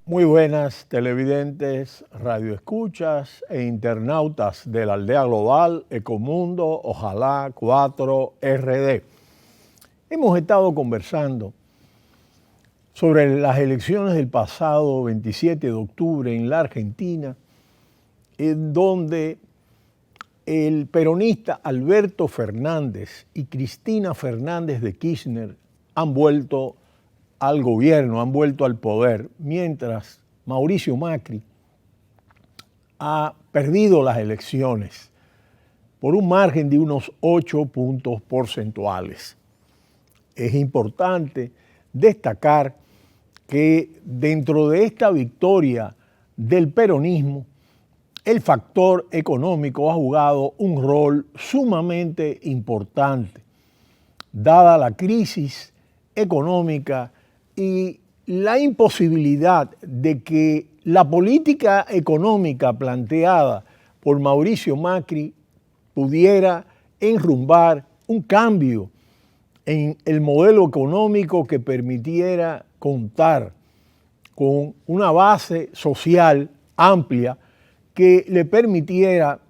Muy buenas televidentes, radioescuchas e internautas de la aldea global Ecomundo, Ojalá 4RD. Hemos estado conversando sobre las elecciones del pasado 27 de octubre en la Argentina, en donde el peronista Alberto Fernández y Cristina Fernández de Kirchner han vuelto al gobierno, han vuelto al poder, mientras Mauricio Macri ha perdido las elecciones por un margen de unos 8 puntos porcentuales. Es importante destacar que dentro de esta victoria del peronismo, el factor económico ha jugado un rol sumamente importante, dada la crisis económica y la imposibilidad de que la política económica planteada por Mauricio Macri pudiera enrumbar un cambio en el modelo económico que permitiera contar con una base social amplia que le permitiera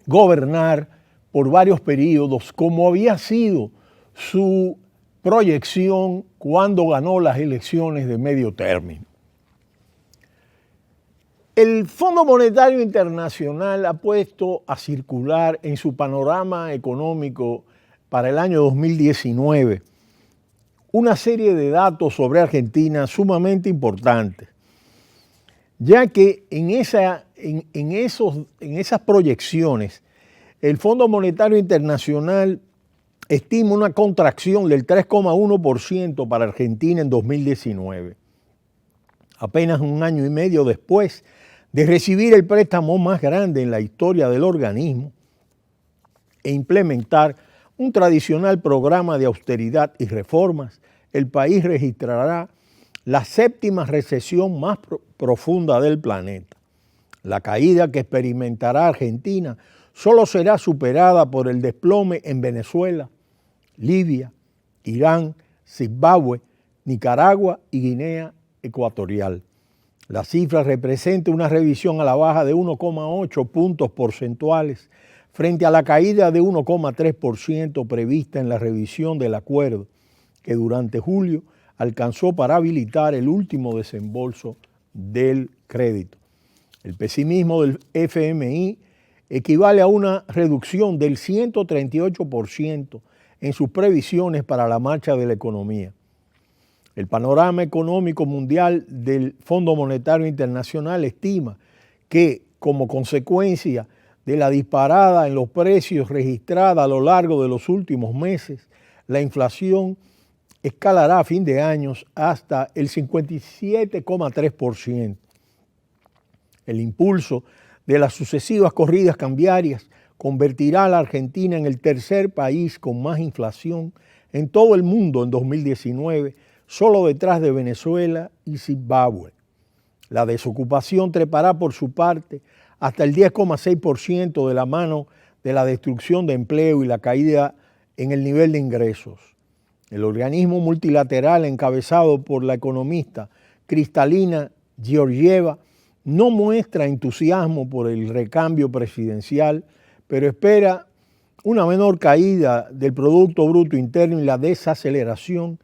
gobernar por varios periodos, como había sido su proyección cuando ganó las elecciones de medio término. El Fondo Monetario Internacional ha puesto a circular en su panorama económico para el año 2019 una serie de datos sobre Argentina sumamente importantes, ya que en esas proyecciones el Fondo Monetario Internacional estima una contracción del 3,1% para Argentina en 2019, apenas un año y medio después de recibir el préstamo más grande en la historia del organismo e implementar un tradicional programa de austeridad y reformas. El país registrará la séptima recesión más profunda del planeta. La caída que experimentará Argentina solo será superada por el desplome en Venezuela, Libia, Irán, Zimbabue, Nicaragua y Guinea Ecuatorial. La cifra representa una revisión a la baja de 1,8 puntos porcentuales frente a la caída de 1,3% prevista en la revisión del acuerdo que durante julio alcanzó para habilitar el último desembolso del crédito. El pesimismo del FMI equivale a una reducción del 138% en sus previsiones para la marcha de la economía. El panorama económico mundial del Fondo Monetario Internacional estima que, como consecuencia de la disparada en los precios registrada a lo largo de los últimos meses, la inflación escalará a fin de año hasta el 57,3%. El impulso de las sucesivas corridas cambiarias convertirá a la Argentina en el tercer país con más inflación en todo el mundo en 2019, solo detrás de Venezuela y Zimbabue. La desocupación trepará por su parte hasta el 10,6% de la mano de la destrucción de empleo y la caída en el nivel de ingresos. El organismo multilateral encabezado por la economista Kristalina Georgieva no muestra entusiasmo por el recambio presidencial, pero espera una menor caída del Producto Bruto Interno y la desaceleración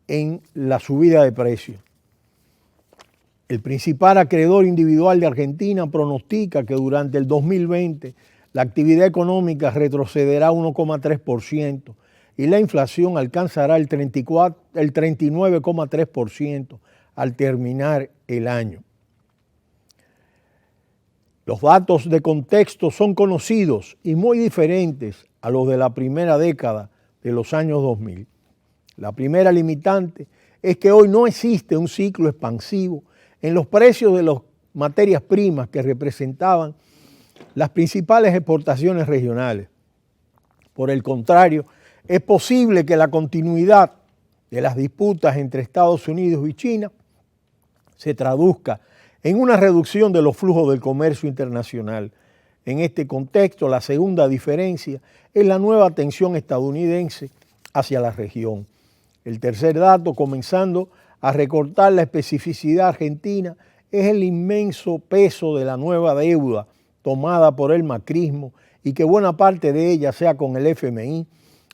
en la subida de precios. El principal acreedor individual de Argentina pronostica que durante el 2020 la actividad económica retrocederá 1,3% y la inflación alcanzará el 39,3% al terminar el año. Los datos de contexto son conocidos y muy diferentes a los de la primera década de los años 2000. La primera limitante es que hoy no existe un ciclo expansivo en los precios de las materias primas que representaban las principales exportaciones regionales. Por el contrario, es posible que la continuidad de las disputas entre Estados Unidos y China se traduzca en una reducción de los flujos del comercio internacional. En este contexto, la segunda diferencia es la nueva tensión estadounidense hacia la región. El tercer dato, comenzando a recortar la especificidad argentina es el inmenso peso de la nueva deuda tomada por el macrismo y que buena parte de ella sea con el FMI,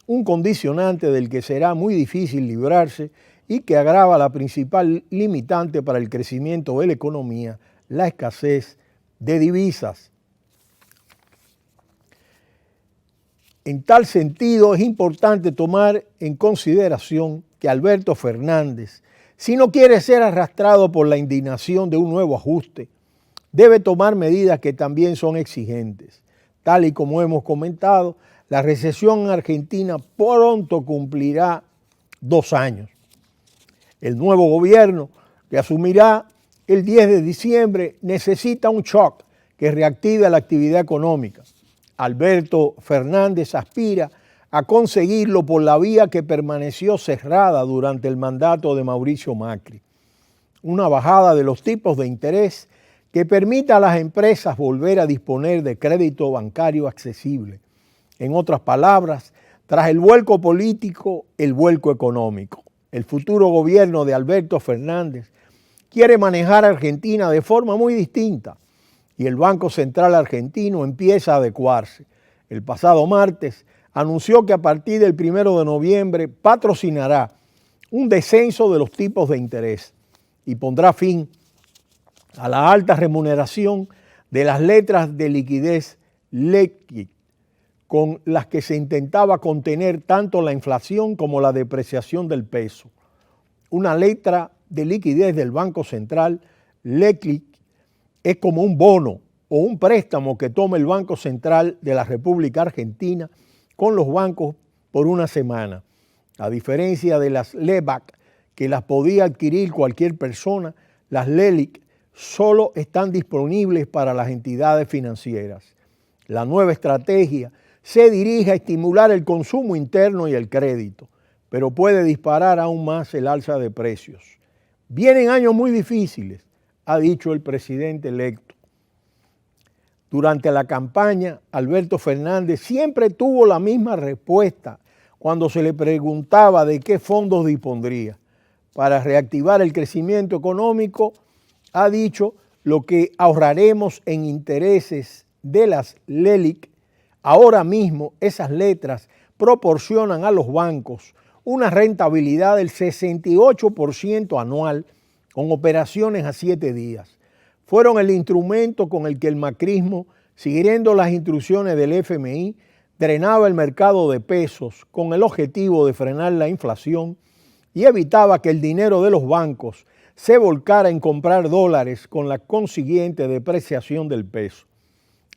un condicionante del que será muy difícil librarse y que agrava la principal limitante para el crecimiento de la economía, la escasez de divisas. En tal sentido, es importante tomar en consideración que Alberto Fernández, si no quiere ser arrastrado por la indignación de un nuevo ajuste, debe tomar medidas que también son exigentes. Tal y como hemos comentado, la recesión en Argentina pronto cumplirá 2 años. El nuevo gobierno que asumirá el 10 de diciembre necesita un shock que reactive la actividad económica. Alberto Fernández aspira a conseguirlo por la vía que permaneció cerrada durante el mandato de Mauricio Macri. Una bajada de los tipos de interés que permita a las empresas volver a disponer de crédito bancario accesible. En otras palabras, tras el vuelco político, el vuelco económico. El futuro gobierno de Alberto Fernández quiere manejar a Argentina de forma muy distinta y el Banco Central argentino empieza a adecuarse. El pasado martes anunció que a partir del 1 de noviembre patrocinará un descenso de los tipos de interés y pondrá fin a la alta remuneración de las letras de liquidez LELIQ, con las que se intentaba contener tanto la inflación como la depreciación del peso. Una letra de liquidez del Banco Central, LELIQ, es como un bono o un préstamo que toma el Banco Central de la República Argentina con los bancos por una semana. A diferencia de las LEBAC, que las podía adquirir cualquier persona, las LELIQ solo están disponibles para las entidades financieras. La nueva estrategia se dirige a estimular el consumo interno y el crédito, pero puede disparar aún más el alza de precios. Vienen años muy difíciles, ha dicho el presidente electo. Durante la campaña, Alberto Fernández siempre tuvo la misma respuesta cuando se le preguntaba de qué fondos dispondría. Para reactivar el crecimiento económico, ha dicho lo que ahorraremos en intereses de las LELIQ. Ahora mismo esas letras proporcionan a los bancos una rentabilidad del 68% anual con operaciones a 7 días. Fueron el instrumento con el que el macrismo, siguiendo las instrucciones del FMI, drenaba el mercado de pesos con el objetivo de frenar la inflación y evitaba que el dinero de los bancos se volcara en comprar dólares con la consiguiente depreciación del peso.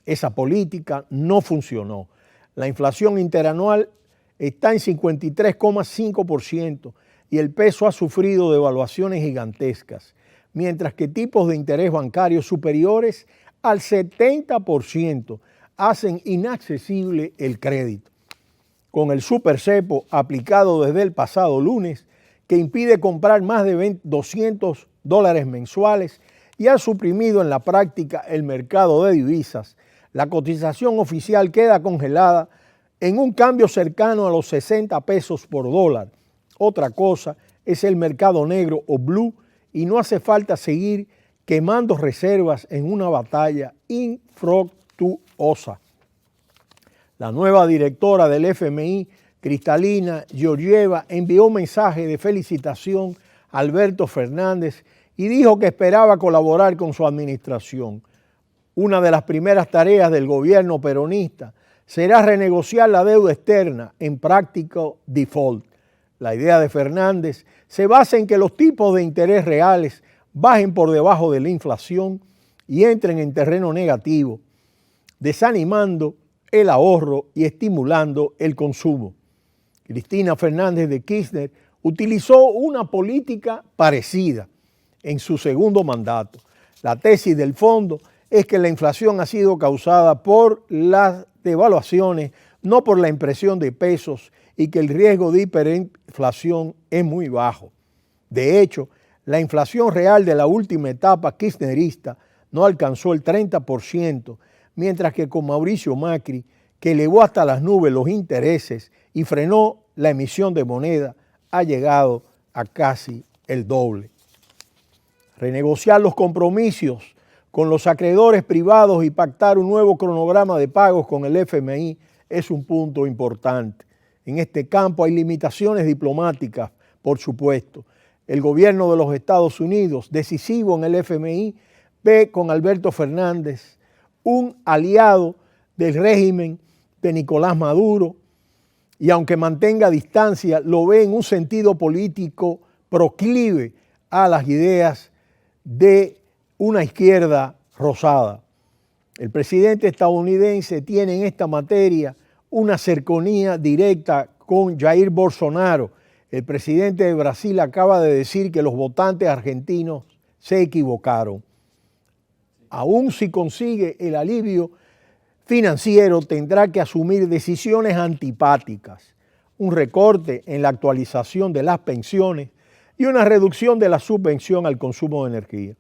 Esa política no funcionó. La inflación interanual está en 53,5% y el peso ha sufrido devaluaciones gigantescas, mientras que tipos de interés bancario superiores al 70% hacen inaccesible el crédito. Con el supercepo aplicado desde el pasado lunes, que impide comprar más de $200 mensuales y ha suprimido en la práctica el mercado de divisas, la cotización oficial queda congelada en un cambio cercano a los 60 pesos por dólar. Otra cosa es el mercado negro o blue y no hace falta seguir quemando reservas en una batalla infructuosa. La nueva directora del FMI, Kristalina Georgieva, envió un mensaje de felicitación a Alberto Fernández y dijo que esperaba colaborar con su administración. Una de las primeras tareas del gobierno peronista será renegociar la deuda externa en práctico default. La idea de Fernández se basa en que los tipos de interés reales bajen por debajo de la inflación y entren en terreno negativo, desanimando el ahorro y estimulando el consumo. Cristina Fernández de Kirchner utilizó una política parecida en su segundo mandato. La tesis del fondo es que la inflación ha sido causada por las devaluaciones, no por la impresión de pesos, y que el riesgo de hiperinflación es muy bajo. De hecho, la inflación real de la última etapa kirchnerista no alcanzó el 30%, mientras que con Mauricio Macri, que elevó hasta las nubes los intereses y frenó la emisión de moneda, ha llegado a casi el doble. Renegociar los compromisos con los acreedores privados y pactar un nuevo cronograma de pagos con el FMI es un punto importante. En este campo hay limitaciones diplomáticas, por supuesto. El gobierno de los Estados Unidos, decisivo en el FMI, ve con Alberto Fernández un aliado del régimen de Nicolás Maduro y aunque mantenga distancia, lo ve en un sentido político proclive a las ideas de una izquierda rosada. El presidente estadounidense tiene en esta materia una cercanía directa con Jair Bolsonaro. El presidente de Brasil acaba de decir que los votantes argentinos se equivocaron. Aún si consigue el alivio financiero, tendrá que asumir decisiones antipáticas, un recorte en la actualización de las pensiones y una reducción de la subvención al consumo de energía.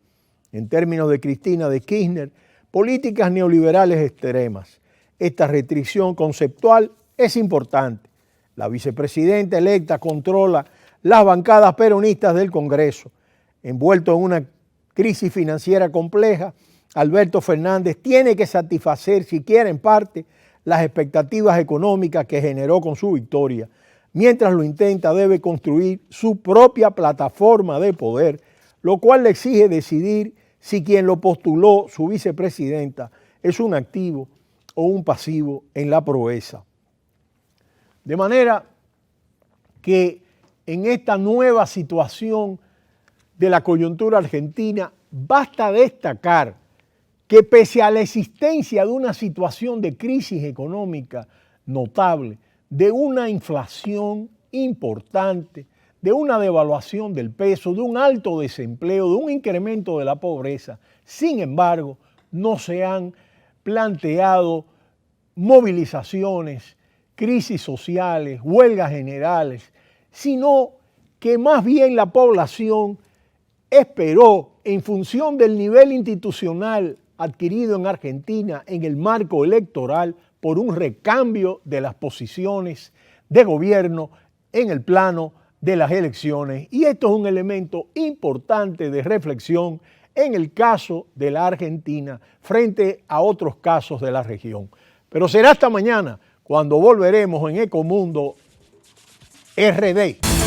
En términos de Cristina de Kirchner, políticas neoliberales extremas. Esta restricción conceptual es importante. La vicepresidenta electa controla las bancadas peronistas del Congreso. Envuelto en una crisis financiera compleja, Alberto Fernández tiene que satisfacer, siquiera en parte, las expectativas económicas que generó con su victoria. Mientras lo intenta, debe construir su propia plataforma de poder, lo cual le exige decidir si quien lo postuló, su vicepresidenta, es un activo o un pasivo en la proeza. De manera que en esta nueva situación de la coyuntura argentina, basta destacar que pese a la existencia de una situación de crisis económica notable, de una inflación importante, de una devaluación del peso, de un alto desempleo, de un incremento de la pobreza, sin embargo, no se han planteado movilizaciones, crisis sociales, huelgas generales, sino que más bien la población esperó, en función del nivel institucional adquirido en Argentina en el marco electoral, por un recambio de las posiciones de gobierno en el plano de las elecciones. Y esto es un elemento importante de reflexión en el caso de la Argentina frente a otros casos de la región. Pero será hasta mañana cuando volveremos en Ecomundo RD.